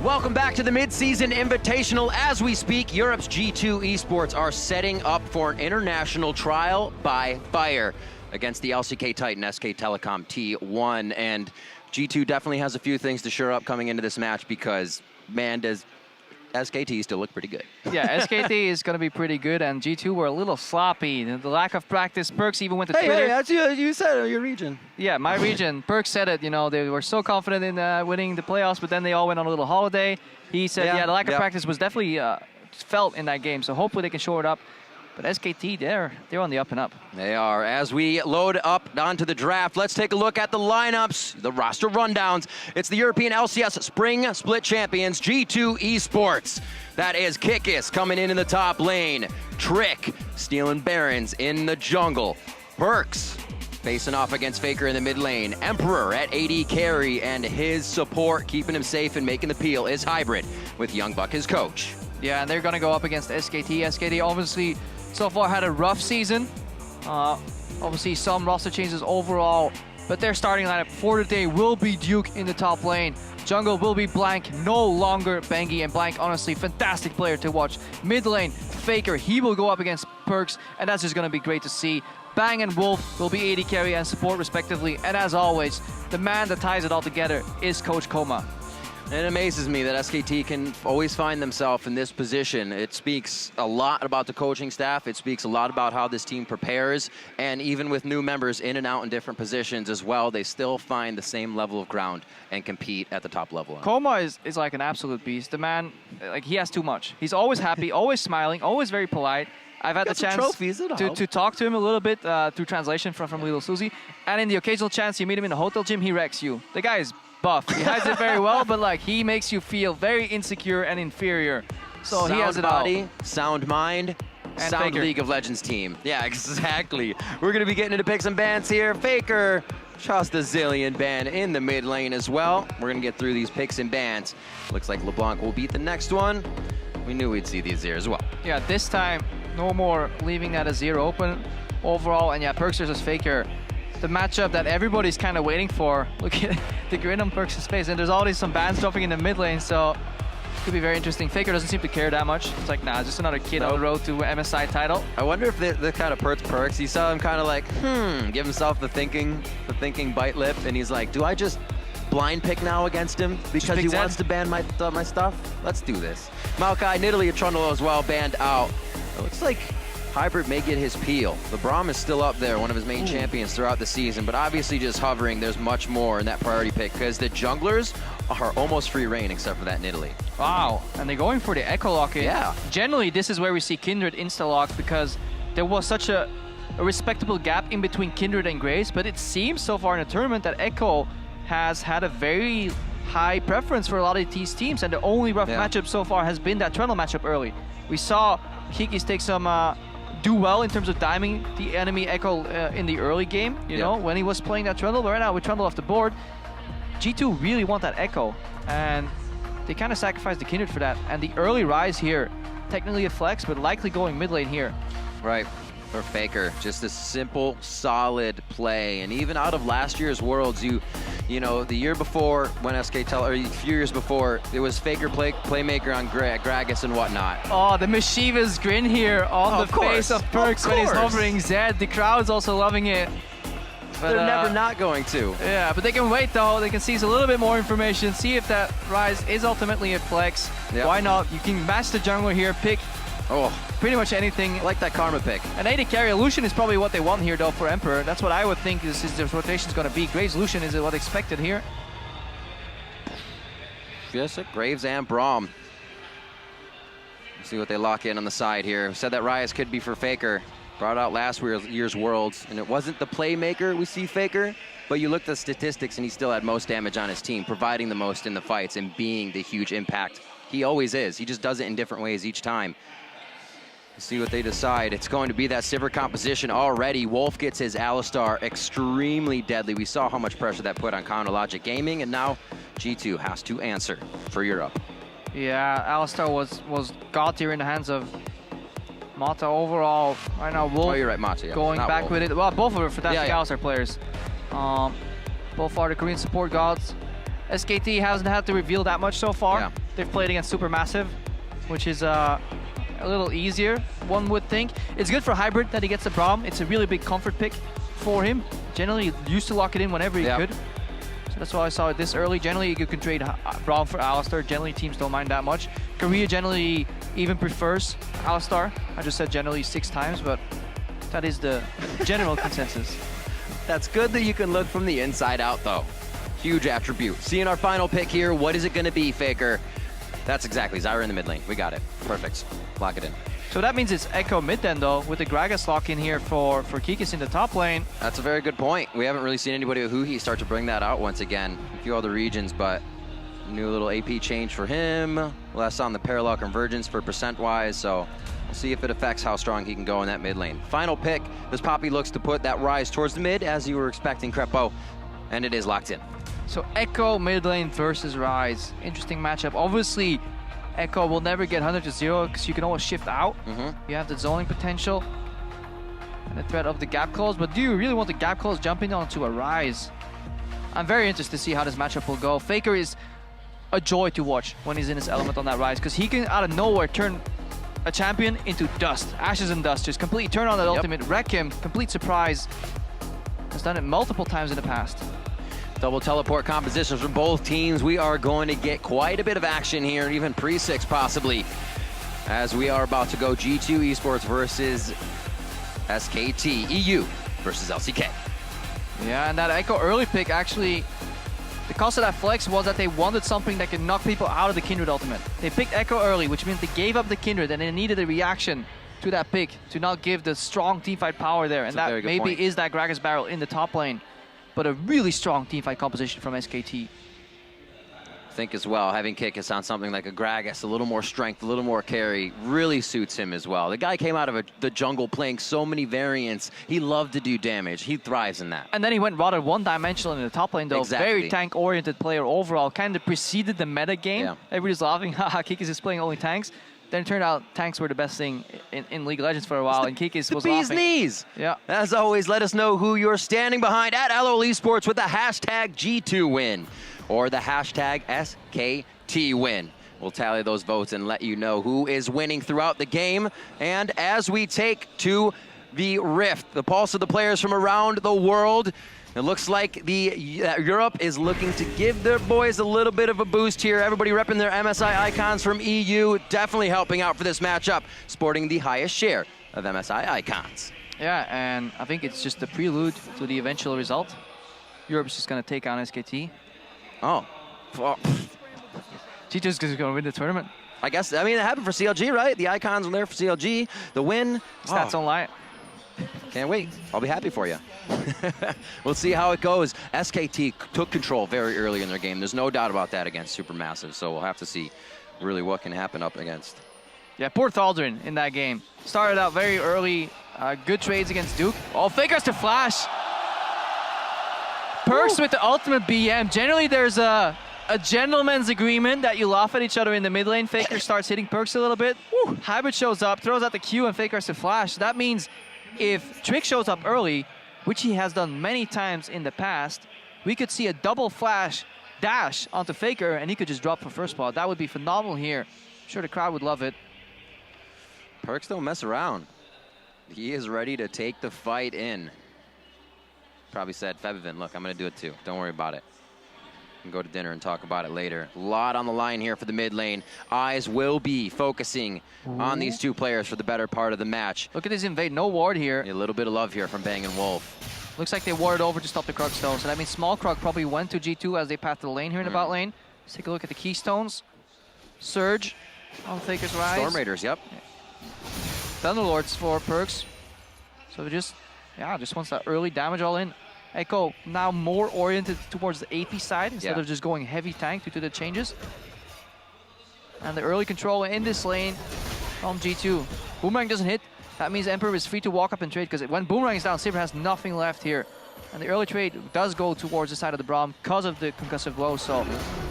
Welcome back to the mid-season Invitational. As we speak, Europe's G2 Esports are setting up for an international trial by fire against the LCK Titan SK Telecom T1. And G2 definitely has a few things to shore up coming into this match because, man, does SKT still look pretty good. Yeah, SKT is going to be pretty good, and G2 were a little sloppy. The lack of practice. Perks even went to Twitter. Hey, that's you said your region. Yeah, my region. Perks said it. You know, they were so confident in winning the playoffs, but then they all went on a little holiday. He said, yeah, the lack of practice was definitely felt in that game, so hopefully they can shore it up. But SKT, they're on the up and up. They are. As we load up onto the draft, let's take a look at the lineups, the roster rundowns. It's the European LCS Spring Split Champions, G2 Esports. That is Kikis coming in the top lane. Trick stealing Barons in the jungle. Perks facing off against Faker in the mid lane. Emperor at AD carry, and his support keeping him safe and making the peel is Hybrid with Young Buck his coach. Yeah, and they're going to go up against SKT. SKT obviously so far had a rough season. Obviously some roster changes overall, but their starting lineup for the day will be Duke in the top lane. Jungle will be Blank, no longer Bengi, and Blank, honestly, fantastic player to watch. Mid lane, Faker, he will go up against Perks, and that's just going to be great to see. Bang and Wolf will be AD carry and support respectively, and as always, the man that ties it all together is Coach Koma. It amazes me that SKT can always find themselves in this position. It speaks a lot about the coaching staff. It speaks a lot about how this team prepares. And even with new members in and out in different positions as well, they still find the same level of ground and compete at the top level. Koma is like an absolute beast. The man, like, he has too much. He's always happy, always smiling, always very polite. I've had the chance to talk to him a little bit through translation from Little Susie. And in the occasional chance you meet him in a hotel gym, he wrecks you. The guy is buff. He hides it very well, but like he makes you feel very insecure and inferior. So sound he has it body, all. Sound mind, and sound Faker. League of Legends team. Yeah, exactly. We're going to be getting into picks and bans here. Faker, just a zillion ban in the mid lane as well. We're going to get through these picks and bans. Looks like LeBlanc will beat the next one. We knew we'd see these here as well. Yeah, this time, no more leaving that a 0 open overall. And yeah, Perks versus Faker. The matchup that everybody's kind of waiting for. Look at the grin on Perks' face, and there's already some bans dropping in the mid lane, so it could be very interesting. Faker doesn't seem to care that much. It's like, nah, just another kid on the road to MSI title. I wonder if the kind of Perks, you saw him kind of like, give himself the thinking bite lip, and he's like, do I just blind pick now against him because he wants to ban my stuff? Let's do this. Maokai, Nidalee, and Trundle as well banned out. It looks like Hybrid may get his peel. The Braum is still up there, one of his main champions throughout the season, but obviously just hovering, there's much more in that priority pick because the junglers are almost free reign except for that Nidalee. Wow, and they're going for the Echo Lock. Yeah. Generally, this is where we see Kindred insta-lock because there was such a respectable gap in between Kindred and Grace, but it seems so far in the tournament that Echo has had a very high preference for a lot of these teams, and the only rough matchup so far has been that Trundle matchup early. We saw Kikis take some do well in terms of diming the enemy Echo in the early game, you know, when he was playing that Trundle. But right now with Trundle off the board, G2 really want that Echo, and they kind of sacrificed the Kindred for that. And the early rise here, technically a flex, but likely going mid lane here. Right, for Faker, just a simple, solid play. And even out of last year's Worlds, you know, the year before when or a few years before, it was Faker playmaker on Gragas and whatnot. Oh, the mischievous grin here on the face of Perks when he's hovering Zed. The crowd's also loving it. But, they're never not going to. Yeah, but they can wait though. They can seize a little bit more information, see if that rise is ultimately a flex. Yep. Why not? You can match the jungler here, pick pretty much anything. I like that Karma pick. An AD carry Lucian is probably what they want here though for Emperor. That's what I would think is the rotation's going to be. Graves Lucian is what expected here. Yes, Graves and Braum. Let's see what they lock in on the side here. We said that Ryze could be for Faker. Brought out last year's Worlds, and it wasn't the playmaker we see Faker, but you look at the statistics and he still had most damage on his team, providing the most in the fights and being the huge impact he always is. He just does it in different ways each time. Let's see what they decide. It's going to be that Sivir composition already. Wolf gets his Alistar extremely deadly. We saw how much pressure that put on Chronologic Gaming, and now G2 has to answer for Europe. Yeah, Alistar was god tier in the hands of Mata overall. Right now, Wolf you're right, Mata, going back Wolf. with it. Well, both of them are fantastic Alistar players. Both are the Korean support gods. SKT hasn't had to reveal that much so far. they've played against Supermassive, which is a little easier, one would think. It's good for Hybrid that he gets a Braum. It's a really big comfort pick for him. Generally, used to lock it in whenever he could. So that's why I saw it this early. Generally, you can trade Braum for Alistar. Generally, teams don't mind that much. Korea generally even prefers Alistar. I just said generally 6 times, but that is the general consensus. That's good that you can look from the inside out, though. Huge attribute. Seeing our final pick here, what is it going to be, Faker? That's exactly Zyra in the mid lane. We got it. Perfect. Lock it in. So that means it's Echo mid then, though, with the Gragas lock in here for Kikis in the top lane. That's a very good point. We haven't really seen anybody with Huhi start to bring that out once again. A few other regions, but new little AP change for him. Less on the parallel convergence for percent-wise, so we'll see if it affects how strong he can go in that mid lane. Final pick. This Poppy looks to put that Rise towards the mid, as you were expecting, Crepo, and it is locked in. So Echo mid lane versus Rise. Interesting matchup. Obviously, Echo will never get 100 to 0 because you can always shift out. You have the zoning potential and the threat of the gap close, but do you really want the gap close jumping onto a Rise? I'm very interested to see how this matchup will go. Faker is a joy to watch when he's in his element on that Rise, because he can out of nowhere turn a champion into dust, ashes and dust, just completely turn on that ultimate, wreck him, complete surprise. Has done it multiple times in the past. Double teleport compositions from both teams. We are going to get quite a bit of action here, even pre-6 possibly, as we are about to go G2 Esports versus SKT, EU versus LCK. Yeah, and that Echo early pick, actually, the cost of that flex was that they wanted something that could knock people out of the Kindred ultimate. They picked Echo early, which means they gave up the Kindred, and they needed a reaction to that pick to not give the strong teamfight power there. And that maybe is that Gragas barrel in the top lane, but a really strong teamfight composition from SKT. I think as well, having Kikis on something like a Gragas, a little more strength, a little more carry, really suits him as well. The guy came out of the jungle playing so many variants. He loved to do damage. He thrives in that. And then he went rather one-dimensional in the top lane, though. Exactly. Very tank-oriented player overall. Kind of preceded the meta game. Yeah. Everybody's laughing, haha, Kikis is playing only tanks. Then it turned out tanks were the best thing in League of Legends for a while, and Kikis was bee's laughing. knees. Yeah. As always, let us know who you're standing behind at LOL Esports with the hashtag G2 win or the hashtag SKT win. We'll tally those votes and let you know who is winning throughout the game. And as we take to the Rift, the pulse of the players from around the world, it looks like Europe is looking to give their boys a little bit of a boost here. Everybody repping their MSI icons from EU, definitely helping out for this matchup, sporting the highest share of MSI icons. Yeah, and I think it's just the prelude to the eventual result. Europe's just going to take on SKT. Oh. G2's going to win the tournament. I guess, I mean, it happened for CLG, right? The icons are there for CLG. The win. Stats don't lie. Can't wait. I'll be happy for you. We'll see how it goes. SKT took control very early in their game. There's no doubt about that against Supermassive, so we'll have to see really what can happen up against. Yeah, poor Thaldrin in that game. Started out very early. Good trades against Duke. Oh, Fakers to flash. Perks with the ultimate BM. Generally, there's a gentleman's agreement that you laugh at each other in the mid lane. Faker starts hitting Perks a little bit. Hybrid shows up, throws out the Q, and Fakers to flash. That means if Trick shows up early, which he has done many times in the past, we could see a double flash dash onto Faker, and he could just drop for first spot. That would be phenomenal here. I'm sure the crowd would love it. Perks don't mess around. He is ready to take the fight in. Probably said, Febivin, look, I'm going to do it too. Don't worry about it. We can go to dinner and talk about it later. A lot on the line here for the mid lane. Eyes will be focusing on these two players for the better part of the match. Look at this invade. No ward here. A little bit of love here from Bang & Wolf. Looks like they warded over to stop the Krug Stone. So that means Small Krug probably went to G2 as they passed the lane here in the bot lane. Let's take a look at the Keystones. Surge on Faker's Rise. Storm Raiders, yep. Thunderlords for Perks. So just wants that early damage all in. Echo now more oriented towards the AP side instead of just going heavy tank due to the changes. And the early control in this lane from G2. Boomerang doesn't hit. That means Emperor is free to walk up and trade, because when Boomerang is down, Silver has nothing left here. And the early trade does go towards the side of the Braum because of the concussive blow. So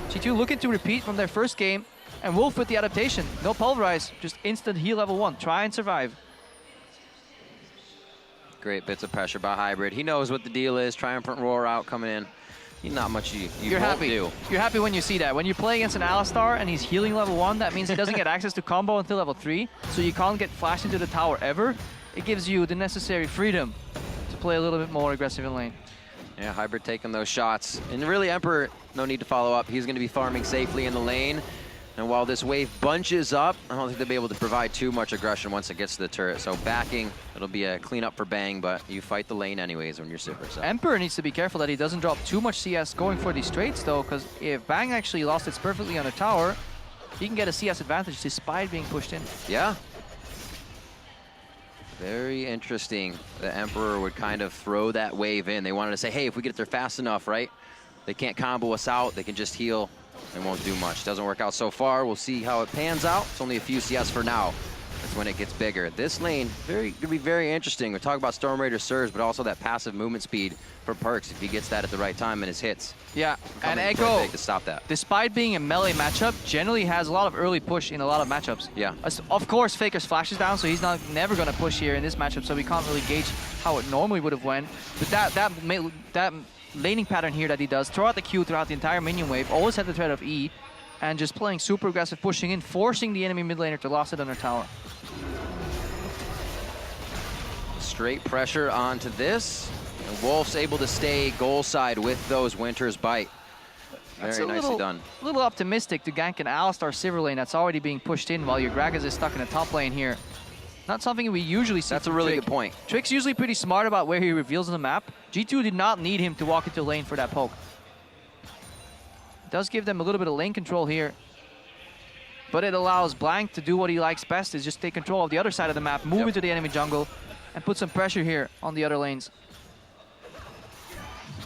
G2 looking to repeat from their first game. And Wolf with the adaptation. No pulverize, just instant heal level 1. Try and survive. Great bits of pressure by Hybrid. He knows what the deal is. Triumphant Roar out coming in. not much you You're won't happy. do. You're happy when you see that. When you play against an Alistar and he's healing level 1, that means he doesn't get access to combo until level 3, so you can't get flashed into the tower ever. It gives you the necessary freedom to play a little bit more aggressive in lane. Yeah, Hybrid taking those shots. And really, Emperor, no need to follow up. He's going to be farming safely in the lane. And while this wave bunches up, I don't think they'll be able to provide too much aggression once it gets to the turret. So backing, it'll be a cleanup for Bang, but you fight the lane anyways when you're Sipper. So. Emperor needs to be careful that he doesn't drop too much CS going for these trades, though, because if Bang actually lost it perfectly on the tower, he can get a CS advantage despite being pushed in. Yeah. Very interesting. The Emperor would kind of throw that wave in. They wanted to say, hey, if we get there fast enough, right? They can't combo us out. They can just heal. It won't do much. Doesn't work out so far. We'll see how it pans out. It's only a few CS for now. That's when it gets bigger. This lane, gonna be very interesting. We're talking about Storm Raider surge, but also that passive movement speed for Perks if he gets that at the right time in his hits. Yeah, and Coming Echo, big to stop that. despite being a melee matchup, generally has a lot of early push in a lot of matchups. Yeah. Of course, Faker's flash is down, so he's never going to push here in this matchup, so we can't really gauge how it normally would have went. But that laning pattern here that he does, throughout the Q, throughout the entire minion wave, always had the threat of E, and just playing super aggressive, pushing in, forcing the enemy mid laner to lost it on their tower. Straight pressure onto this. And Wolf's able to stay goal side with those Winter's Bite. Very nicely done. A little optimistic to gank an Alistar Sivir lane that's already being pushed in while your Gragas is stuck in the top lane here. Not something we usually see. That's a really good point. Trick's usually pretty smart about where he reveals on the map. G2 did not need him to walk into lane for that poke. It does give them a little bit of lane control here. But it allows Blank to do what he likes best, is just take control of the other side of the map, move into the enemy jungle, and put some pressure here on the other lanes.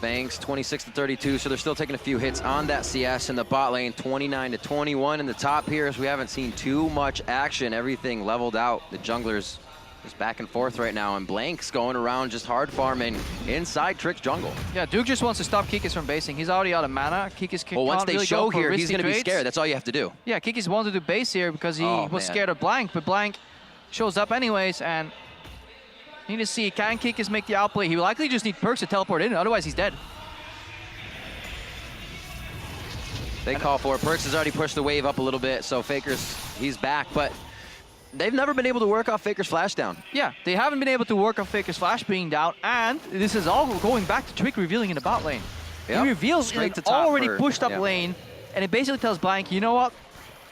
Bangs 26-32, so they're still taking a few hits on that CS in the bot lane. 29-21 in the top here, as we haven't seen too much action. Everything leveled out. The junglers just back and forth right now, and Blank's going around just hard farming inside Trick's jungle. Yeah, Duke just wants to stop Kikis from basing. He's already out of mana. Kikis can't Well, once they really show go for here, he's going to be trades. scared. That's all you have to do. Yeah, Kikis wanted to base here because he was scared of Blank, but Blank shows up anyways, and you need to see, can Kikis make the outplay? He will likely just need Perks to teleport in, otherwise he's dead. They call for it. Perks has already pushed the wave up a little bit, so Faker's, he's back, but they've never been able to work off Faker's flash down. Yeah, they haven't been able to work on Faker's flash being down, and this is all going back to Trick revealing in the bot lane. Yep. He reveals Straight in to an top already for- pushed up yeah. lane, and it basically tells Blank, you know what?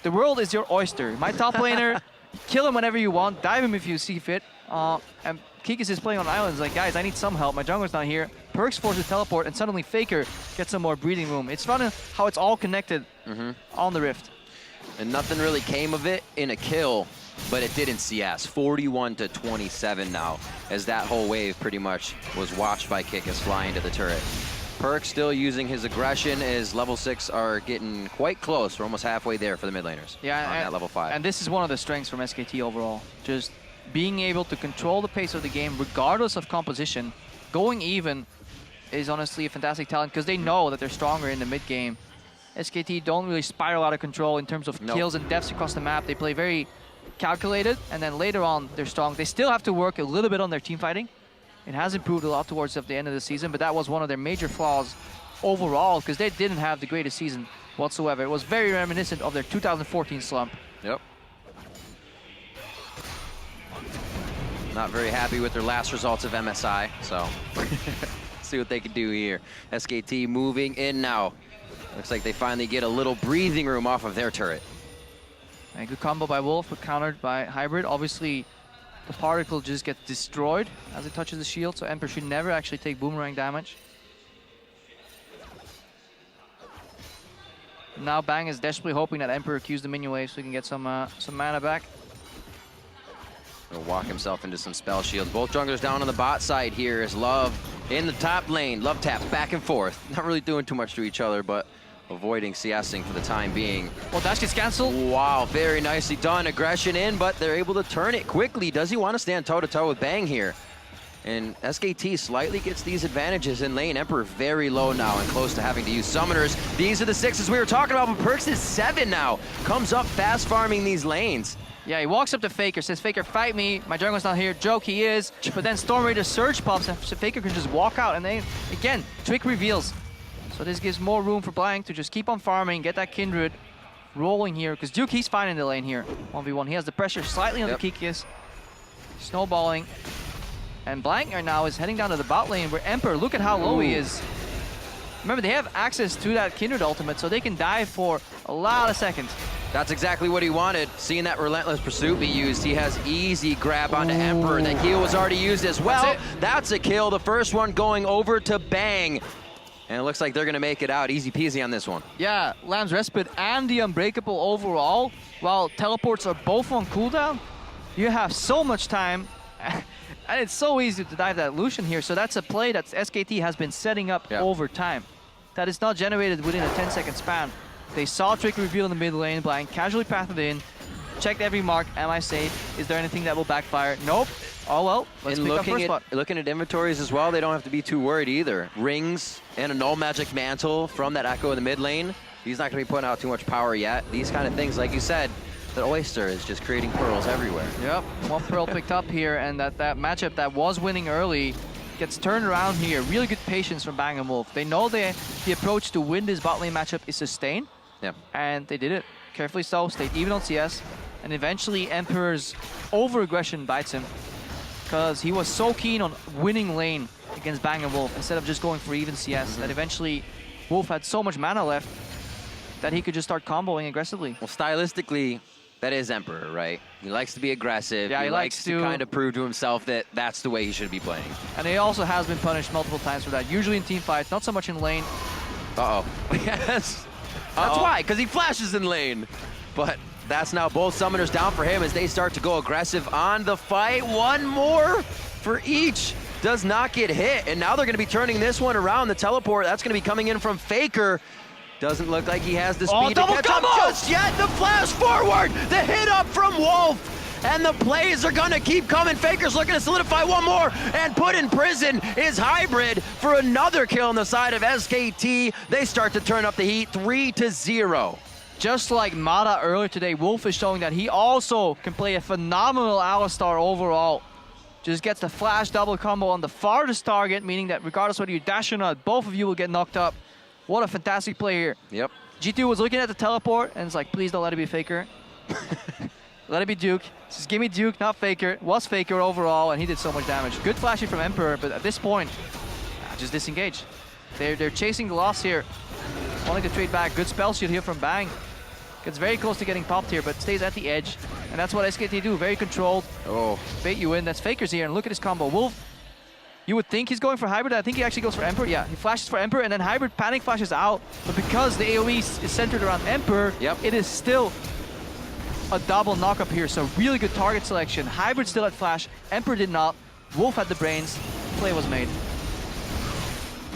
The world is your oyster. My top laner, kill him whenever you want, dive him if you see fit. And Kikis is playing on islands like, guys, I need some help. My jungler's not here. Perks forces teleport, and suddenly Faker gets some more breathing room. It's fun how it's all connected on the Rift. And nothing really came of it in a kill, but it did in CS. 41-27 now, as that whole wave pretty much was watched by Kikis flying to the turret. Perk still using his aggression as level 6 are getting quite close. We're almost halfway there for the mid laners on that level 5. And this is one of the strengths from SKT overall. Just being able to control the pace of the game regardless of composition. Going even is honestly a fantastic talent because they know that they're stronger in the mid game. SKT don't really spiral out of control in terms of kills and deaths across the map. They play very calculated, and then later on they're strong. They still have to work a little bit on their team fighting. It has improved a lot towards the end of the season, but that was one of their major flaws overall because they didn't have the greatest season whatsoever. It was very reminiscent of their 2014 slump. Yep. Not very happy with their last results of MSI, so see what they can do here. SKT moving in now. Looks like they finally get a little breathing room off of their turret. A good combo by Wolf, but countered by Hybrid. Obviously, the particle just gets destroyed as it touches the shield, so Emperor should never actually take boomerang damage. Now Bang is desperately hoping that Emperor Qs the minion wave so he can get some mana back. He'll walk himself into some spell shields. Both junglers down on the bot side here is Love in the top lane. Love taps back and forth. Not really doing too much to each other, but avoiding CSing for the time being. Well, dash gets canceled. Wow, very nicely done. Aggression in, but they're able to turn it quickly. Does he want to stand toe-to-toe with Bang here? And SKT slightly gets these advantages in lane. Emperor very low now and close to having to use summoners. These are the 6s we were talking about, but Perks is 7 now. Comes up fast farming these lanes. Yeah, he walks up to Faker, says, Faker, fight me. My jungler's not here. Joke, he is. But then Storm Raider Surge pops, and Faker can just walk out. And then, again, Trick reveals. So this gives more room for Blank to just keep on farming, get that Kindred rolling here, because Duke, he's fine in the lane here. 1v1, he has the pressure slightly on the Kikis. Snowballing. And Blank right now is heading down to the bot lane where Emperor, look at how low he is. Remember, they have access to that Kindred ultimate, so they can dive for a lot of seconds. That's exactly what he wanted. Seeing that Relentless Pursuit be used, he has easy grab onto Emperor. That heal was already used as well. That's a kill. The first one going over to Bang. And it looks like they're going to make it out. Easy peasy on this one. Yeah, Lamb's Respite and the Unbreakable overall, while teleports are both on cooldown, you have so much time. And it's so easy to dive that Lucian here. So that's a play that SKT has been setting up over time. That is not generated within a 10-second span. They saw Trick Reveal in the mid lane, Blank casually pathed in, checked every mark. Am I safe? Is there anything that will backfire? Nope. Oh well, let's pick up first spot. Looking at inventories as well, they don't have to be too worried either. Rings and a Null Magic Mantle from that Echo in the mid lane. He's not going to be putting out too much power yet. These kind of things, like you said, the Oyster is just creating pearls everywhere. Yep, one pearl picked up here, and that matchup that was winning early gets turned around here. Really good patience from Bang & Wolf. They know the approach to win this bot lane matchup is sustain. Yeah. And they did it. Carefully so, stayed even on CS. And eventually Emperor's over-aggression bites him, because he was so keen on winning lane against Bang & Wolf instead of just going for even CS, that eventually Wolf had so much mana left that he could just start comboing aggressively. Well, stylistically, that is Emperor, right? He likes to be aggressive. Yeah, he likes to kind of prove to himself that that's the way he should be playing. And he also has been punished multiple times for that, usually in team fights, not so much in lane. Uh-oh. Yes. That's why, because he flashes in lane. But that's now both summoners down for him as they start to go aggressive on the fight. One more for each. Does not get hit. And now they're going to be turning this one around. The teleport, that's going to be coming in from Faker. Doesn't look like he has the speed to catch up just yet. The flash forward. The hit up from Wolf. And the plays are going to keep coming. Faker's looking to solidify one more and put in prison is Hybrid for another kill on the side of SKT. They start to turn up the heat 3-0. Just like Mata earlier today, Wolf is showing that he also can play a phenomenal Alistar overall. Just gets the flash double combo on the farthest target, meaning that regardless whether you dash or not, both of you will get knocked up. What a fantastic play here. Yep. G2 was looking at the teleport and it's like, please don't let it be Faker. Let it be Duke. Just give me Duke, not Faker. It was Faker overall, and he did so much damage. Good flashing from Emperor, but at this point, just disengage. They're chasing the loss here. Wanting to trade back. Good spell shield here from Bang. Gets very close to getting popped here, but stays at the edge. And that's what SKT do. Very controlled. Oh. Bait you in. That's Faker's here, and look at his combo. Wolf, you would think he's going for Hybrid. I think he actually goes for Emperor. Yeah, he flashes for Emperor, and then Hybrid panic flashes out. But because the AoE is centered around Emperor, it is still a double knock up here, so really good target selection. Hybrid still had flash, Emperor did not. Wolf had the brains, play was made.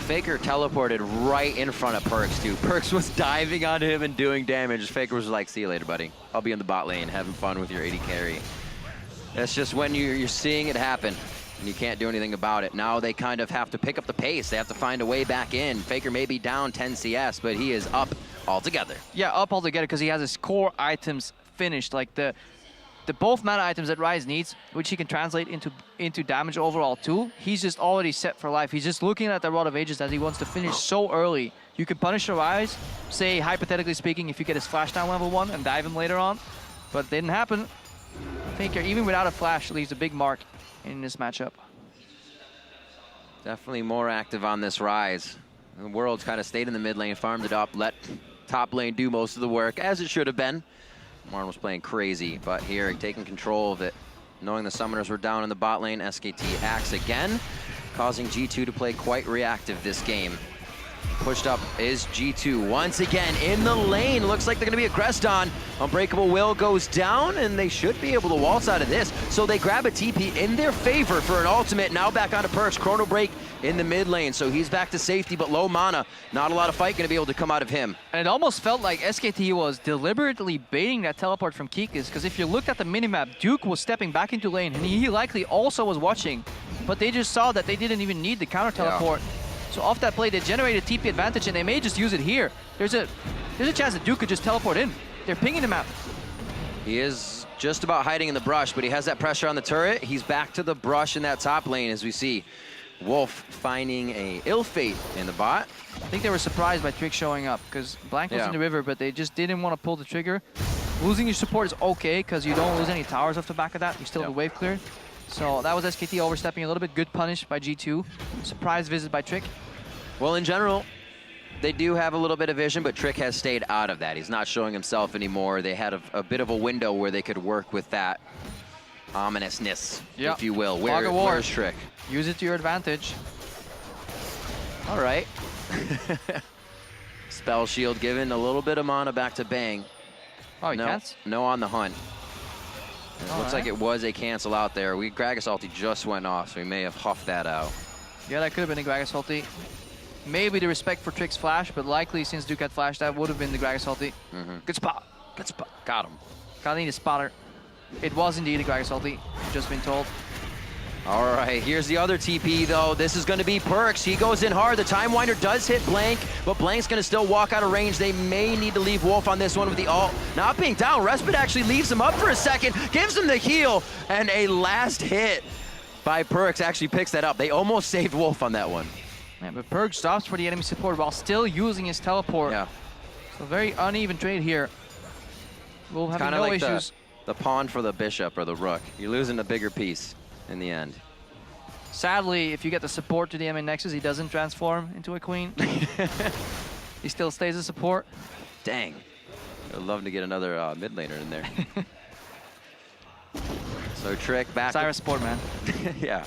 Faker teleported right in front of Perks too. Perks was diving on him and doing damage. Faker was like, see you later, buddy. I'll be in the bot lane having fun with your AD carry. That's just when you're seeing it happen and you can't do anything about it. Now they kind of have to pick up the pace. They have to find a way back in. Faker may be down 10 CS, but he is up altogether. Yeah, up altogether because he has his core items finished, like the both mana items that Ryze needs, which he can translate into damage overall too. He's just already set for life. He's just looking at the Rod of Ages that he wants to finish so early. You can punish the Ryze, say hypothetically speaking, if you get his flash down level 1 and dive him later on, but it didn't happen. Faker, even without a flash, leaves a big mark in this matchup. Definitely more active on this Ryze. The World's kind of stayed in the mid lane, farmed it up, let top lane do most of the work, as it should have been. Marn was playing crazy, but here taking control of it. Knowing the summoners were down in the bot lane, SKT acts again, causing G2 to play quite reactive this game. Pushed up is G2 once again in the lane. Looks like they're going to be aggressed on. Unbreakable Will goes down, and they should be able to waltz out of this. So they grab a TP in their favor for an ultimate. Now back onto Perks. Chrono Break in the mid lane, so he's back to safety, but low mana. Not a lot of fight going to be able to come out of him. And it almost felt like SKT was deliberately baiting that teleport from Kikis, because if you looked at the minimap, Duke was stepping back into lane, and he likely also was watching, but they just saw that they didn't even need the counter teleport. Yeah. So off that play, they generated TP advantage, and they may just use it here. There's a chance that Duke could just teleport in. They're pinging him out. He is just about hiding in the brush, but he has that pressure on the turret. He's back to the brush in that top lane, as we see Wolf finding a ill fate in the bot. I think they were surprised by Trick showing up because Blank was in the river, but they just didn't want to pull the trigger. Losing your support is okay because you don't lose any towers off the back of that. You still have the wave cleared. So that was SKT overstepping a little bit. Good punish by G2. Surprise visit by Trick. Well, in general, they do have a little bit of vision, but Trick has stayed out of that. He's not showing himself anymore. They had a bit of a window where they could work with that ominousness, if you will. Where's Trick? Use it to your advantage. All right. Spell shield given, a little bit of mana back to Bang. Oh, he can't? No on the hunt. It looks like it was a cancel out there. Gragas ulti just went off, so we may have huffed that out. Yeah, that could have been a Gragas ulti. Maybe the respect for Trick's flash, but likely since Duke had flash, that would have been the Gragas ulti. Good spot. Good spot. Got him. Gotta need a spotter. It was indeed a Gragas ulti, just been told. All right, here's the other TP, though. This is going to be Perks. He goes in hard. The Time Winder does hit Blank, but Blank's going to still walk out of range. They may need to leave Wolf on this one with the ult. Not being down, Respite actually leaves him up for a second, gives him the heal, and a last hit by Perks actually picks that up. They almost saved Wolf on that one. Yeah, but Perks stops for the enemy support while still using his teleport. Yeah. So very uneven trade here. Wolf having Kind of no like issues. the pawn for the bishop or the rook. You're losing a bigger piece in the end. Sadly, if you get the support to the MN Nexus, he doesn't transform into a queen. He still stays a support. Dang. I'd love to get another mid laner in there. So Trick back. Cyrus support, man. Yeah.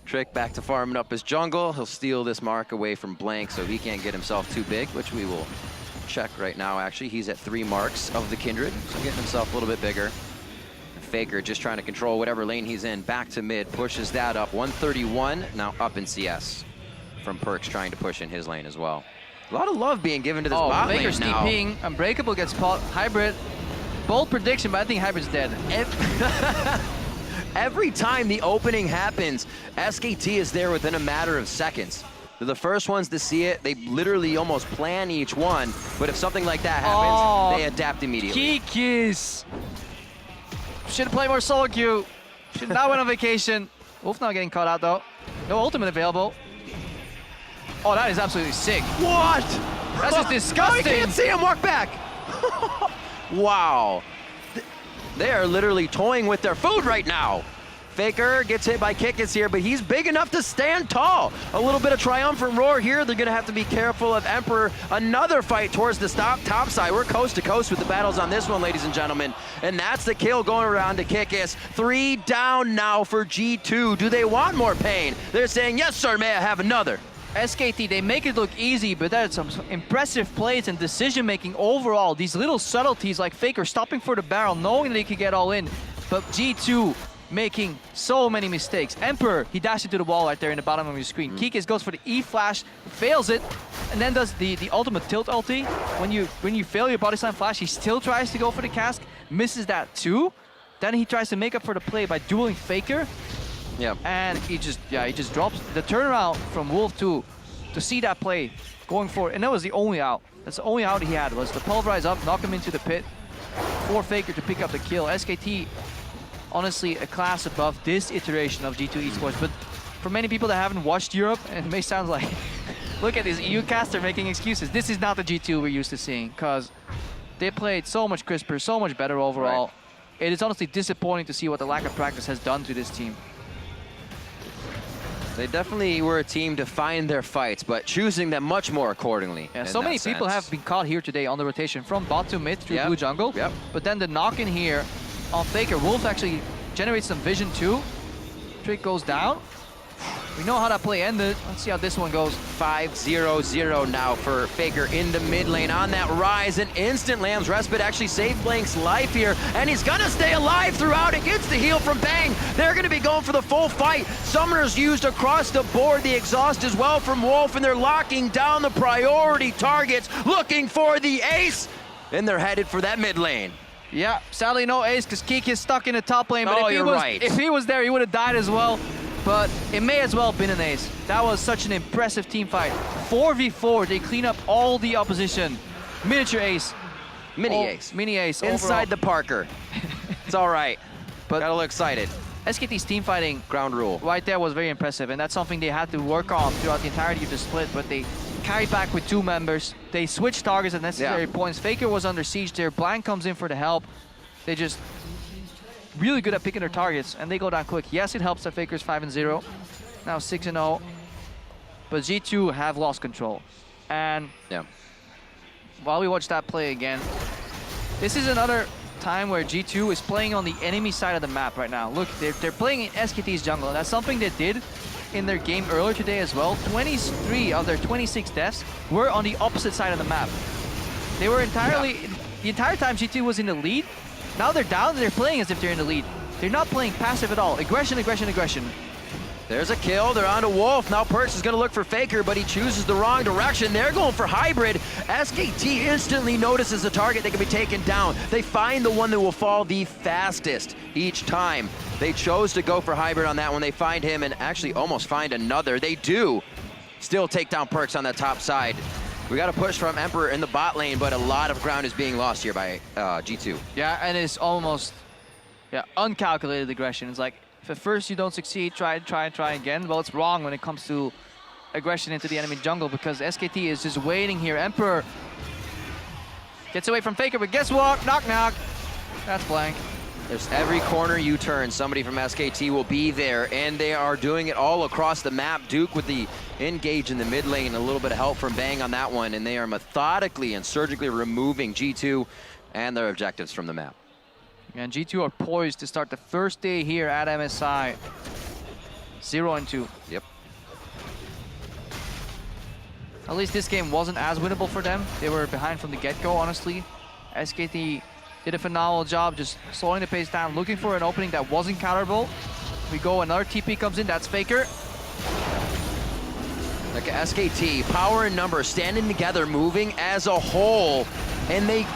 Trick back to farming up his jungle. He'll steal this mark away from Blank so he can't get himself too big, which we will check right now, actually. He's at 3 marks of the Kindred, so getting himself a little bit bigger. Faker just trying to control whatever lane he's in. Back to mid, pushes that up. 131, now up in CS from Perks trying to push in his lane as well. A lot of love being given to this bot lane Faker's now. TPing. Unbreakable gets caught. Hybrid. Bold prediction, but I think Hybrid's dead. Every time the opening happens, SKT is there within a matter of seconds. They're the first ones to see it. They literally almost plan each one, but if something like that happens, they adapt immediately. Kikis! Should have played more solo queue. Should not went on vacation. Wolf now getting caught out though. No ultimate available. Oh, that is absolutely sick. What? That's just disgusting. Oh, you can't see him walk back. Wow. They are literally toying with their food right now. Faker gets hit by Kikis here, but he's big enough to stand tall. A little bit of triumphant roar here. They're gonna have to be careful of Emperor. Another fight towards the top side. We're coast to coast with the battles on this one, ladies and gentlemen. And that's the kill going around to Kikis. 3 down now for G2. Do they want more pain? They're saying, yes, sir, may I have another? SKT, they make it look easy, but that's some impressive plays and decision-making overall. These little subtleties like Faker stopping for the barrel, knowing that he could get all in, but G2 making so many mistakes. Emperor, he dashed into the wall right there in the bottom of your screen. Kikis goes for the E-flash, fails it, and then does the ultimate tilt ulti. When you fail your body slam flash, he still tries to go for the cask, misses that too. Then he tries to make up for the play by dueling Faker. Yeah. And he just drops the turnaround from Wolf to see that play going forward. And that was the only out. That's the only out he had, was to pulverize up, knock him into the pit for Faker to pick up the kill. SKT, honestly, a class above this iteration of G2 Esports. But for many people that haven't watched Europe, and it may sound like, look at this EU caster making excuses. This is not the G2 we're used to seeing, because they played so much crisper, so much better overall. Right. It is honestly disappointing to see what the lack of practice has done to this team. They definitely were a team to find their fights, but choosing them much more accordingly. Yeah, so many people have been caught here today on the rotation from bot to mid through blue jungle. Yep. But then the knock in here on Faker. Wolf actually generates some vision too. Trick goes down. We know how that play ended. Let's see how this one goes. 5-0-0 now for Faker in the mid lane on that rise. An instant Lamb's Respite actually saved Blank's life here, and he's gonna stay alive throughout. It gets the heal from Bang. They're gonna be going for the full fight. Summoners used across the board, the exhaust as well from Wolf, and they're locking down the priority targets, looking for the ace, and they're headed for that mid lane. Yeah, sadly no ace because Kiki is stuck in the top lane, but if he was there, he would have died as well. But it may as well have been an ace. That was such an impressive team fight. 4v4, they clean up all the opposition. Miniature ace. Mini ace. Mini ace. Inside overall. the Parker. It's all right. But got a little excited. SKT's team fighting Ground rule. right there was very impressive, and that's something they had to work on throughout the entirety of the split, but they carried back with 2 members. They switched targets at necessary points. Faker was under siege there. Blank comes in for the help. They just really good at picking their targets, and they go down quick. Yes, it helps that Faker's 5-0. Now 6-0. But G2 have lost control. And while we watch that play again, this is another time where G2 is playing on the enemy side of the map right now. Look, they're playing in SKT's jungle. That's something they did in their game earlier today as well. 23 of their 26 deaths were on the opposite side of the map. They were entirely, the entire time G2 was in the lead. Now they're down and they're playing as if they're in the lead. They're not playing passive at all. Aggression, aggression, aggression. There's a kill. They're on to Wolf. Now Perks is going to look for Faker, but he chooses the wrong direction. They're going for Hybrid. SKT instantly notices a target that can be taken down. They find the one that will fall the fastest each time. They chose to go for Hybrid on that one. They find him and actually almost find another. They do still take down Perks on that top side. We got a push from Emperor in the bot lane, but a lot of ground is being lost here by G2. Yeah, and it's almost uncalculated aggression. It's like, if at first you don't succeed, try again. Well, it's wrong when it comes to aggression into the enemy jungle because SKT is just waiting here. Emperor gets away from Faker, but guess what? Knock, knock. That's Blank. There's every corner you turn, somebody from SKT will be there, and they are doing it all across the map. Duke with the engage in the mid lane, a little bit of help from Bang on that one, and they are methodically and surgically removing G2 and their objectives from the map. And G2 are poised to start the first day here at MSI. 0-2. Yep. At least this game wasn't as winnable for them. They were behind from the get-go, honestly. SKT did a phenomenal job just slowing the pace down, looking for an opening that wasn't counterable. We go, another TP comes in, that's Faker. Like SKT, power and numbers standing together, moving as a whole, and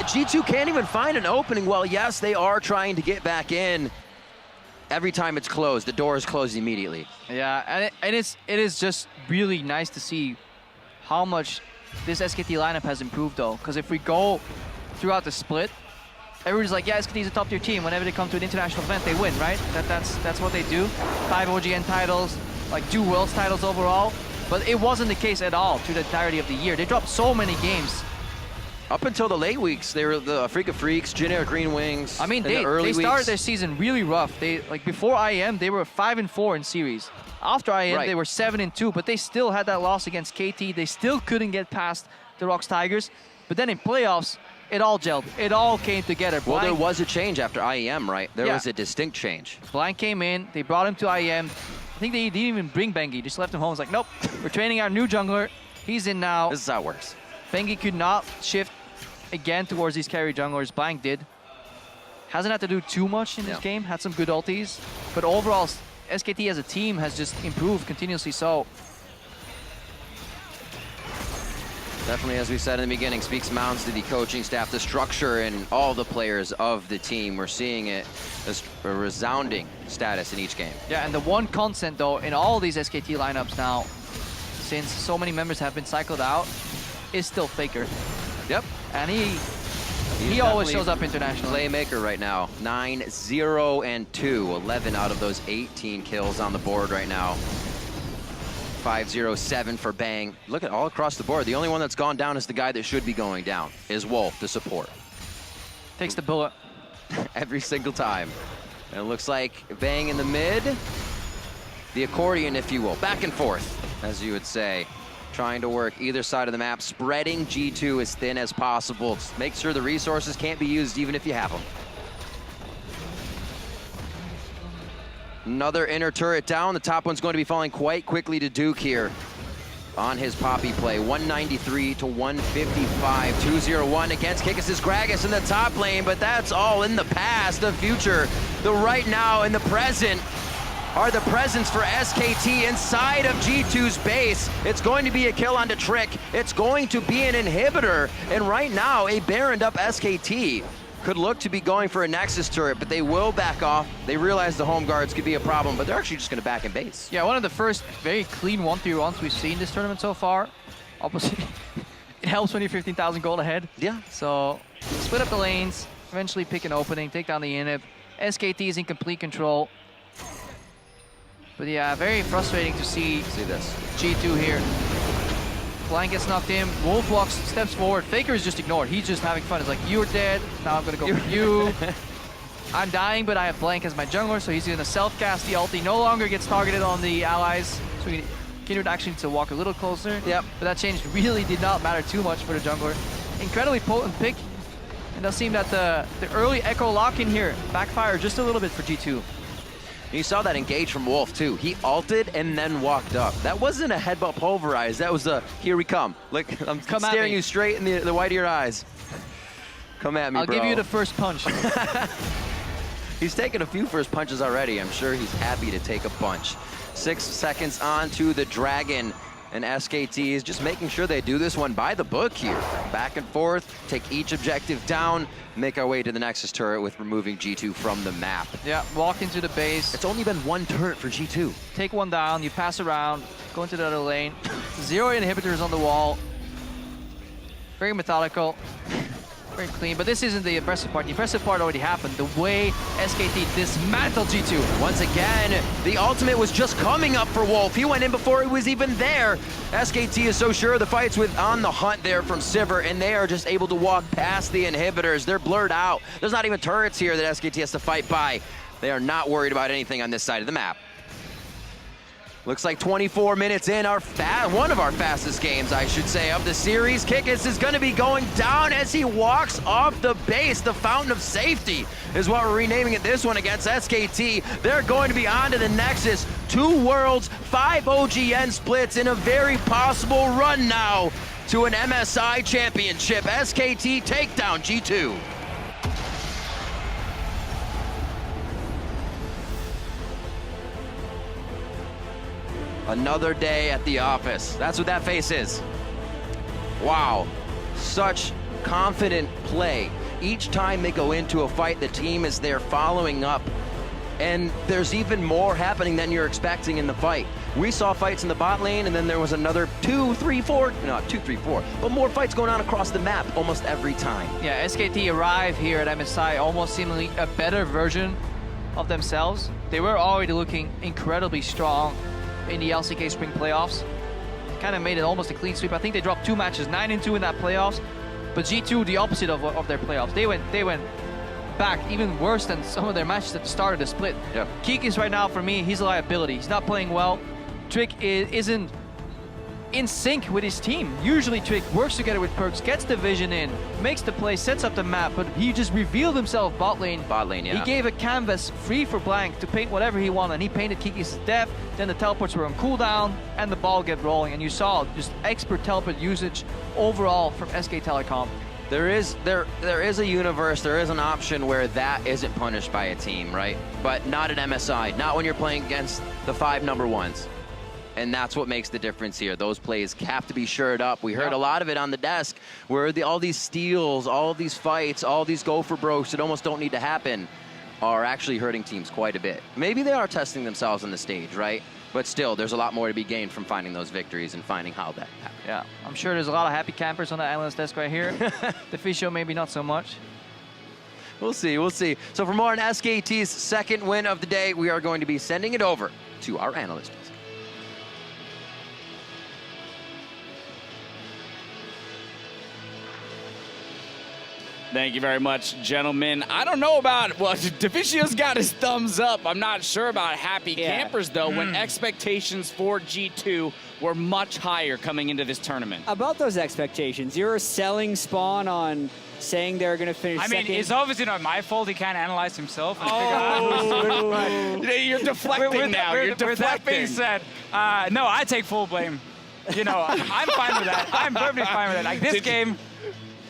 G2 can't even find an opening. Well, yes, they are trying to get back in. Every time it's closed, the door is closed immediately. Yeah, and it is just really nice to see how much this SKT lineup has improved, though. Because if we go throughout the split, everybody's like, yeah, SKT is a top-tier team. Whenever they come to an international event, they win, right? That's what they do. 5 OGN titles, like 2 Worlds titles overall. But it wasn't the case at all through the entirety of the year. They dropped so many games. Up until the late weeks, they were the Freak of Freaks, Generic Green Wings. I mean, they started their season really rough. They, like, before IEM, they were 5-4 in series. After IEM, they were 7-2, but they still had that loss against KT. They still couldn't get past the Rocks Tigers. But then in playoffs, it all gelled. It all came together. Well, there was a change after IEM, right? There was a distinct change. Blank came in. They brought him to IEM. I think they didn't even bring Bengi. Just left him home. It's like, nope, we're training our new jungler. He's in now. This is how it works. Bengi could not shift again towards these carry junglers. Blank did. Hasn't had to do too much in this game. Had some good ultis. But overall, SKT as a team has just improved continuously so. Definitely, as we said in the beginning, speaks mountains to the coaching staff, the structure, and all the players of the team. We're seeing it as a resounding status in each game. Yeah, and the one constant, though, in all these SKT lineups now, since so many members have been cycled out, is still Faker. Yep. And he always shows up internationally. Playmaker right now. 9-0-2. 11 out of those 18 kills on the board right now. 5-0-7 for Bang. Look at all across the board. The only one that's gone down is the guy that should be going down, is Wolf, the support. Takes the bullet. Every single time. And it looks like Bang in the mid. The accordion, if you will. Back and forth, as you would say. Trying to work either side of the map, spreading G2 as thin as possible. Make sure the resources can't be used even if you have them. Another inner turret down. The top one's going to be falling quite quickly to Duke here on his Poppy play. 193 to 155. 2-0-1 against Kikis' Gragas in the top lane, but that's all in the past. The future, the right now, and the present are the presence for SKT inside of G2's base. It's going to be a kill onto Trick. It's going to be an inhibitor. And right now, a Baroned up SKT could look to be going for a Nexus turret, but they will back off. They realize the home guards could be a problem, but they're actually just gonna back in base. Yeah, one of the first very clean 1-3-1s we've seen this tournament so far. Obviously, it helps when you're 15,000 gold ahead. Yeah. So, split up the lanes, eventually pick an opening, take down the inhib. SKT is in complete control. But yeah, very frustrating to see this. G2 here. Blank gets knocked in, Wolf walks, steps forward, Faker is just ignored. He's just having fun. It's like, you're dead, now I'm gonna go for you. I'm dying, but I have Blank as my jungler, so he's gonna self-cast the ulti. No longer gets targeted on the allies. So Kindred actually needs to walk a little closer. Yep. But that change really did not matter too much for the jungler. Incredibly potent pick. And it does seem that the early Echo lock-in here backfired just a little bit for G2. You saw that engage from Wolf too. He ulted and then walked up. That wasn't a headbutt pulverize. That was a, here we come. Like, I'm staring you straight in the white of your eyes. Come at me, bro. I'll give you the first punch. He's taken a few first punches already. I'm sure he's happy to take a bunch. 6 seconds on to the Dragon. And SKT is just making sure they do this one by the book here. Back and forth, take each objective down, make our way to the Nexus turret with removing G2 from the map. Yeah, walk into the base. It's only been one turret for G2. Take one down, you pass around, go into the other lane. 0 inhibitors on the wall. Very methodical. Very clean, but this isn't the impressive part. The impressive part already happened. The way SKT dismantled G2. Once again, the ultimate was just coming up for Wolf. He went in before it was even there. SKT is so sure the fight's on the hunt there from Sivir, and they are just able to walk past the inhibitors. They're blurred out. There's not even turrets here that SKT has to fight by. They are not worried about anything on this side of the map. Looks like 24 minutes in, one of our fastest games, I should say, of the series. Kikis is going to be going down as he walks off the base. The Fountain of Safety is what we're renaming it, this one against SKT. They're going to be on to the Nexus. 2 worlds, 5 OGN splits in a very possible run now to an MSI championship. SKT take down G2. Another day at the office. That's what that face is. Wow, such confident play. Each time they go into a fight, the team is there following up. And there's even more happening than you're expecting in the fight. We saw fights in the bot lane, and then there was another 2, 3, 4, but more fights going on across the map almost every time. Yeah, SKT arrive here at MSI almost seemingly a better version of themselves. They were already looking incredibly strong in the LCK Spring Playoffs. Kind of made it almost a clean sweep. I think they dropped 2 matches, 9-2 in that playoffs. But G2, the opposite of their playoffs. They went back even worse than some of their matches at the start of the split. Yeah. Kikis right now, for me, he's a liability. He's not playing well. Trick isn't in sync with his team. Usually Trick works together with Perks, gets the vision in, makes the play, sets up the map, but he just revealed himself bot lane. Bot lane, yeah. He gave a canvas free for Blank to paint whatever he wanted, and he painted Kikis' death, then the teleports were on cooldown, and the ball get rolling, and you saw just expert teleport usage overall from SK Telecom. There is a universe, there is an option where that isn't punished by a team, right? But not at MSI, not when you're playing against the 5 number ones. And that's what makes the difference here. Those plays have to be shored up. We heard a lot of it on the desk where all these steals, all of these fights, all these go for brokes that almost don't need to happen are actually hurting teams quite a bit. Maybe they are testing themselves on the stage, right? But still, there's a lot more to be gained from finding those victories and finding how that happened. Yeah, I'm sure there's a lot of happy campers on the analyst desk right here. The Fisho maybe not so much. We'll see, we'll see. So for more on SKT's second win of the day, we are going to be sending it over to our analyst desk. Thank you very much, gentlemen. I don't know about, well, Deficio's got his thumbs up. I'm not sure about happy campers, though, when expectations for G2 were much higher coming into this tournament. About those expectations, you're selling Spawn on saying they're going to finish second. I mean, it's obviously not my fault. He can't analyze himself. And figure out You're deflecting now. You're deflecting. With that being said, no, I take full blame. You know, I'm fine with that. I'm perfectly fine with that. Like, this game...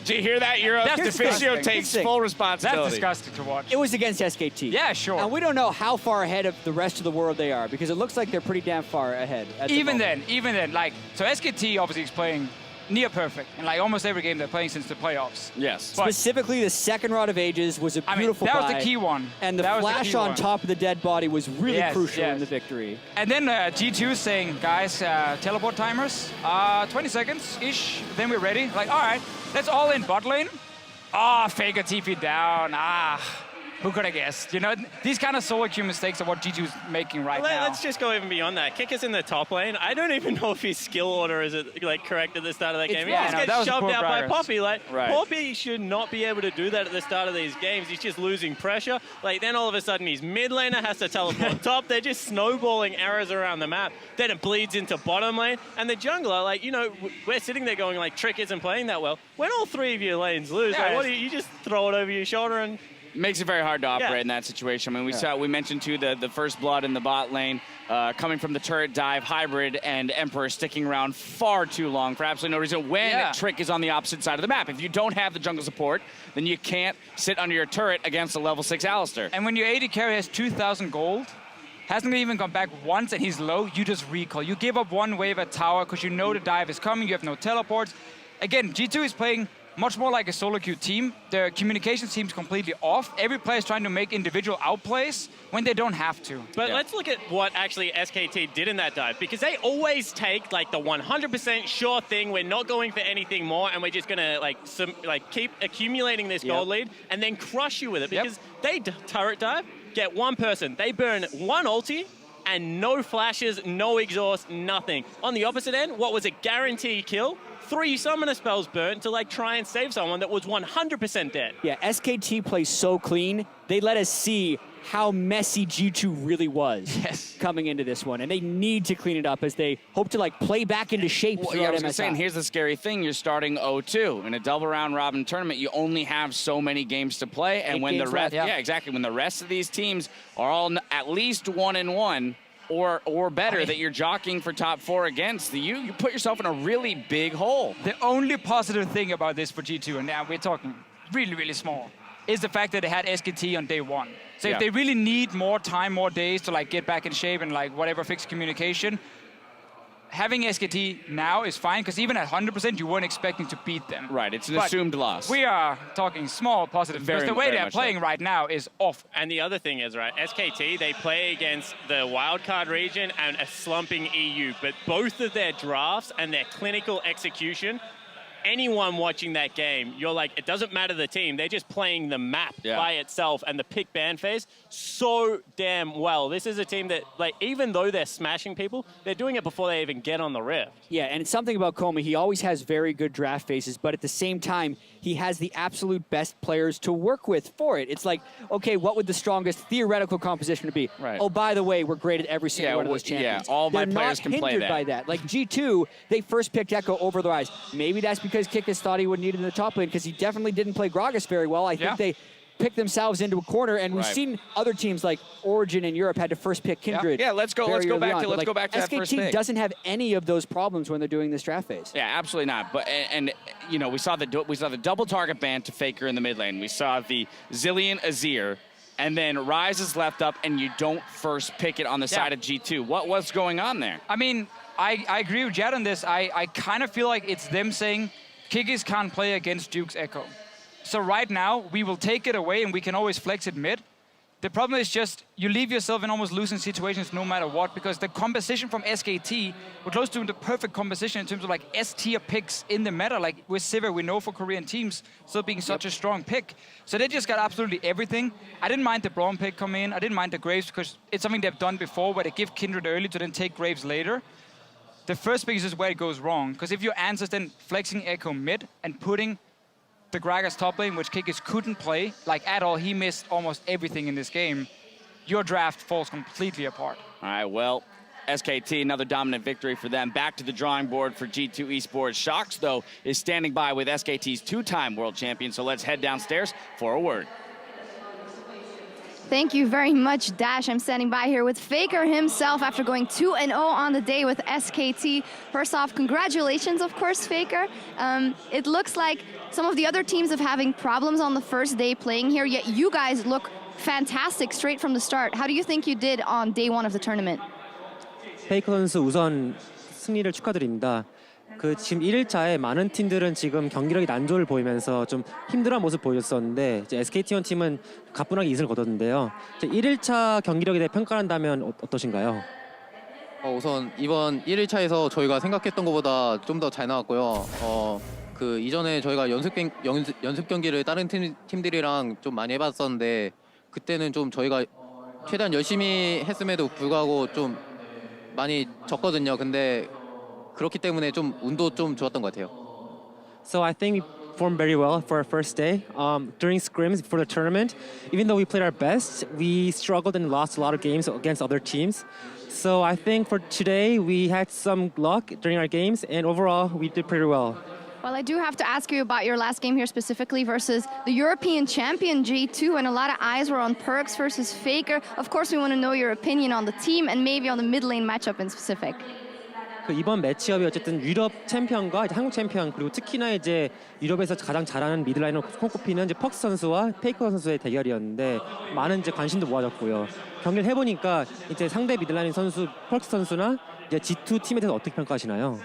Did you hear that, Euro? Deficio takes full responsibility. That's disgusting to watch. It was against SKT. Yeah, sure. And we don't know how far ahead of the rest of the world they are, because it looks like they're pretty damn far ahead. Even then, like, so SKT obviously is playing near perfect in like almost every game they're playing since the playoffs. Yes. But specifically, the second Rod of Ages was a beautiful that was buy, the key one. And the flash on top of the dead body was really crucial in the victory. And then G2 saying, guys, teleport timers, 20 seconds-ish, then we're ready. Like, all right, let's all in bot lane. Ah, Faker TP down. Who could have guessed? You know, these kind of solo queue mistakes are what G2 is making right now. Let's just go even beyond that. Kick is in the top lane. I don't even know if his skill order is like correct at the start of that game. He yeah, just no, that gets was shoved poor out by progress. Poppy. Like Right. Poppy should not be able to do that at the start of these games. He's just losing pressure. Like then all of a sudden his mid laner has to teleport top. They're just snowballing arrows around the map. Then it bleeds into bottom lane. And the jungler, like, you know, we're sitting there going like Trick isn't playing that well. When all three of your lanes lose, Yeah, like, what do you just throw it over your shoulder and Makes it very hard to operate Yeah. in that situation. I mean, we mentioned too the first blood in the bot lane, coming from the turret dive, Hybrid and Emperor sticking around far too long for absolutely no reason when Trick is on the opposite side of the map. If you don't have the jungle support, then you can't sit under your turret against a level 6 Alistar. And when your AD carry has 2,000 gold, hasn't even gone back once and he's low, you just recall. You give up one wave at tower because you know the dive is coming, you have no teleports. Again, G2 is playing much more like a solo queue team. Their communication seems completely off. Every player is trying to make individual outplays when they don't have to. But let's look at what actually SKT did in that dive, because they always take like the 100% sure thing. We're not going for anything more, and we're just gonna like keep accumulating this gold lead and then crush you with it. Because they turret dive, get one person, they burn one ulti, and no flashes, no exhaust, nothing. On the opposite end, what was a guaranteed kill? 3 summoner spells burnt to like try and save someone that was 100% dead. Yeah, SKT plays so clean. They let us see how messy G2 really was coming into this one. And they need to clean it up as they hope to like play back into shape Well, throughout I was gonna MSI. say, and here's the scary thing: you're starting 0-2 in a double round robin tournament. You only have so many games to play, and 8 when the games rest, left. yeah, exactly, when the rest of these teams are all at least 1-1 or better, that you're jockeying for top 4 against, you put yourself in a really big hole. The only positive thing about this for G2, and now we're talking really, really small, is the fact that they had SKT on day 1. So if they really need more time, more days to like get back in shape and like whatever fix communication, having SKT now is fine, because even at 100%, you weren't expecting to beat them. Right, it's an But assumed loss. We are talking small positive, because the way very they're much playing so. right now is awful. And the other thing is, right, SKT, they play against the wildcard region and a slumping EU, but both of their drafts and their clinical execution, anyone watching that game, you're like, it doesn't matter the team, they're just playing the map by itself and the pick ban phase so damn well. This is a team that, like, even though they're smashing people, they're doing it before they even get on the Rift. Yeah, and it's something about Koma. He always has very good draft phases, but at the same time, he has the absolute best players to work with for it. It's like, okay, what would the strongest theoretical composition be? Right. Oh, by the way, we're great at every single one of those champions. all my They're players not can play hindered that. by that. Like G2, they first picked Echo over the Rise. Maybe that's because Kikis thought he would need it in the top lane, because he definitely didn't play Gragas very well. I think they picked themselves into a corner, and we've seen other teams like Origin in Europe had to first pick Kindred. Yeah, let's go very back early to on. But, go back to that SKT first pick. doesn't have any of those problems when they're doing this draft phase. Yeah, absolutely not. But and you know, we saw the double target ban to Faker in the mid lane. We saw the Zillion Azir, and then Ryze is left up, and you don't first pick it on the side of G2. What's going on there? I mean, I agree with Jad on this. I kind of feel like it's them saying Kikis can't play against Duke's Echo. So right now, we will take it away and we can always flex it mid. The problem is just you leave yourself in almost losing situations no matter what, because the composition from SKT, we're close to the perfect composition in terms of like S-tier picks in the meta. Like with Sivir, we know for Korean teams still being such a strong pick. So they just got absolutely everything. I didn't mind the Braum pick come in. I didn't mind the Graves, because it's something they've done before where they give Kindred early to then take Graves later. The first pick is just where it goes wrong, because if your answer is then flexing Echo mid and putting the Gragas top lane, which Kikis couldn't play, like at all, he missed almost everything in this game, your draft falls completely apart. All right, well, SKT, another dominant victory for them. Back to the drawing board for G2 Esports. Shox, though, is standing by with SKT's 2-time world champion, so let's head downstairs for a word. Thank you very much, Dash. I'm standing by here with Faker himself after going 2-0 on the day with SKT. First off, congratulations, of course, Faker. It looks like some of the other teams are having problems on the first day playing here, yet you guys look fantastic straight from the start. How do you think you did on day 1 of the tournament? 페이커 선수 우선 승리를 축하드립니다. 지금 1일차에 많은 팀들은 지금 경기력이 난조를 보이면서 좀 힘들어한 모습 보였었는데 이제 SKT 팀은 가뿐하게 이승을 거뒀는데요. 1일차 경기력에 대해 평가한다면 어떠신가요? 우선 이번 1일차에서 저희가 생각했던 것보다 좀 더 잘 나왔고요. 이전에 저희가 연습 경기를 다른 팀들이랑 좀 많이 해봤었는데 그때는 좀 저희가 최대한 열심히 했음에도 불구하고 좀 많이 졌거든요. 근데 그렇기 때문에 좀 운도 좀 좋았던 것 같아요. So I think we performed very well for our first day. During scrims for the tournament, even though we played our best, we struggled and lost a lot of games against other teams. So I think for today, we had some luck during our games, and overall, we did pretty well. Well, I do have to ask you about your last game here specifically versus the European champion G2, and a lot of eyes were on Perks versus Faker. Of course, we want to know your opinion on the team and maybe on the mid lane matchup in specific. 그 이번 매치업이 어쨌든 유럽 챔피언과 이제 한국 챔피언 그리고 특히나 이제 유럽에서 가장 잘하는 미드라이너 손꼽히는 이제 퍽스 선수와 페이커 선수의 대결이었는데 많은 이제 관심도 모아졌고요. 경기를 해보니까 이제 상대 미드라이너 선수 퍽스 선수나 이제 G2 팀에 대해서 어떻게 평가하시나요?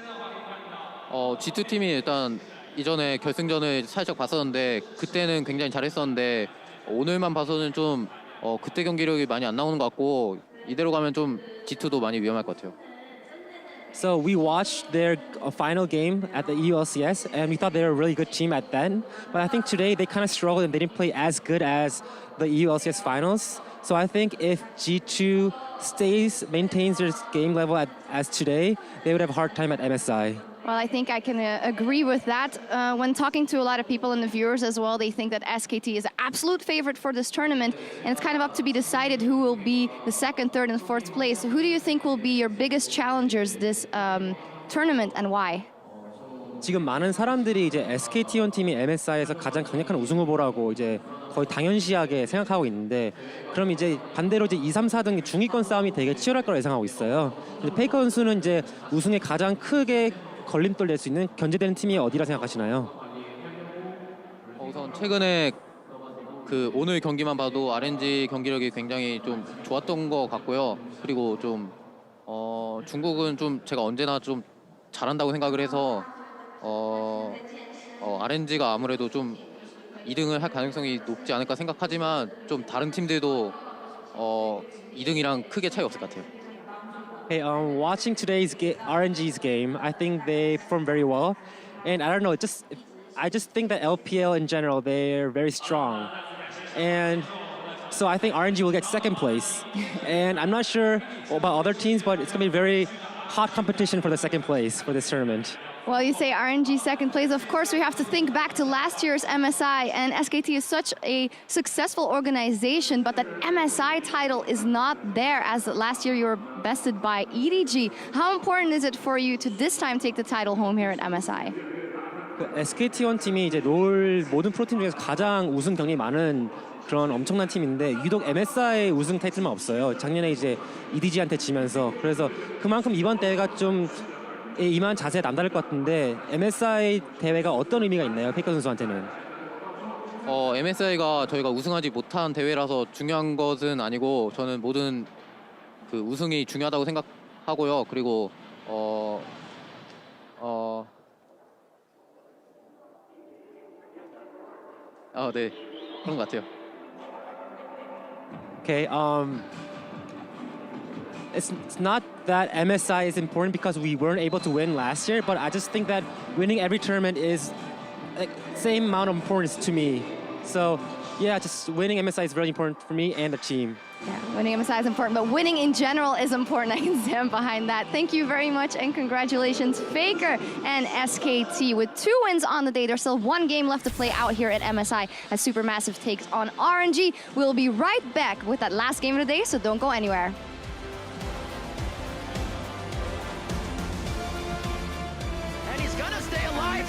G2 팀이 일단 이전에 결승전을 살짝 봤었는데 그때는 굉장히 잘했었는데 오늘만 봐서는 좀 그때 경기력이 많이 안 나오는 것 같고 이대로 가면 좀 G2도 많이 위험할 것 같아요. So we watched their final game at the EULCS, and we thought they were a really good team at then. But I think today they kind of struggled and they didn't play as good as the EULCS finals. So I think if G2 maintains their game level as today, they would have a hard time at MSI. Well, I think I can agree with that. When talking to a lot of people and the viewers as well, they think that SKT is an absolute favorite for this tournament, and it's kind of up to be decided who will be the second, third, and fourth place. So who do you think will be your biggest challengers this tournament, and why? 지금 많은 사람들이 이제 SKT1 팀이 MSI에서 가장 강력한 우승 후보라고 이제 거의 당연시하게 생각하고 있는데 그럼 이제 반대로 이제 2, 3, 4등 중위권 싸움이 되게 치열할 거라 예상하고 있어요. 근데 페이커 선수는 이제 우승에 가장 크게 걸림돌 낼 수 있는 견제되는 팀이 어디라 생각하시나요? 우선 최근에 그 오늘 경기만 봐도 RNG 경기력이 굉장히 좀 좋았던 것 같고요. 그리고 좀 중국은 좀 제가 언제나 좀 잘한다고 생각을 해서 RNG가 아무래도 좀 2등을 할 가능성이 높지 않을까 생각하지만 좀 다른 팀들도 2등이랑 크게 차이 없을 것 같아요. Hey, watching today's RNG's game, I think they performed very well, and I don't know, I just think that LPL in general they're very strong, and so I think RNG will get second place, and I'm not sure about other teams, but it's gonna be very hot competition for the second place for this tournament. Well, you say RNG second place. Of course, we have to think back to last year's MSI, and SKT is such a successful organization, but that MSI title is not there, as last year you were bested by EDG. How important is it for you to this time take the title home here at MSI? SKT1 팀이 이제 롤 모든 프로팀 중에서 가장 우승 경력이 많은 그런 엄청난 팀인데 유독 MSI 우승 타이틀만 없어요. 작년에 이제 EDG한테 지면서 그래서 그만큼 이번 대회가 좀 임한 자세에 남다를 것 같은데 MSI 대회가 어떤 의미가 있나요? 페이커 선수한테는? MSI가 저희가 우승하지 못한 대회라서 중요한 것은 아니고 저는 모든 그 우승이 중요하다고 생각하고요. 그리고 네 그런 것 같아요. Okay, it's not that MSI is important because we weren't able to win last year, but I just think that winning every tournament is like same amount of importance to me. So yeah, just winning MSI is really important for me and the team. Yeah, winning MSI is important, but winning in general is important. I can stand behind that. Thank you very much, and congratulations, Faker and SKT. With 2 wins on the day, there's still 1 game left to play out here at MSI as Supermassive takes on RNG. We'll be right back with that last game of the day, so don't go anywhere.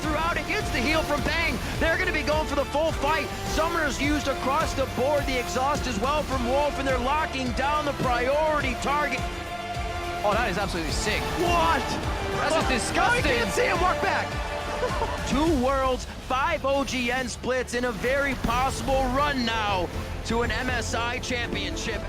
Throughout it, gets the heal from Bang. They're going to be going for the full fight. Summoners used across the board, the exhaust as well from Wolf, and they're locking down the priority target. Oh, that is absolutely sick. What? That's disgusting. Oh, you can't see him. Walk back. 2 worlds, 5 OGN splits, in a very possible run now to an MSI championship.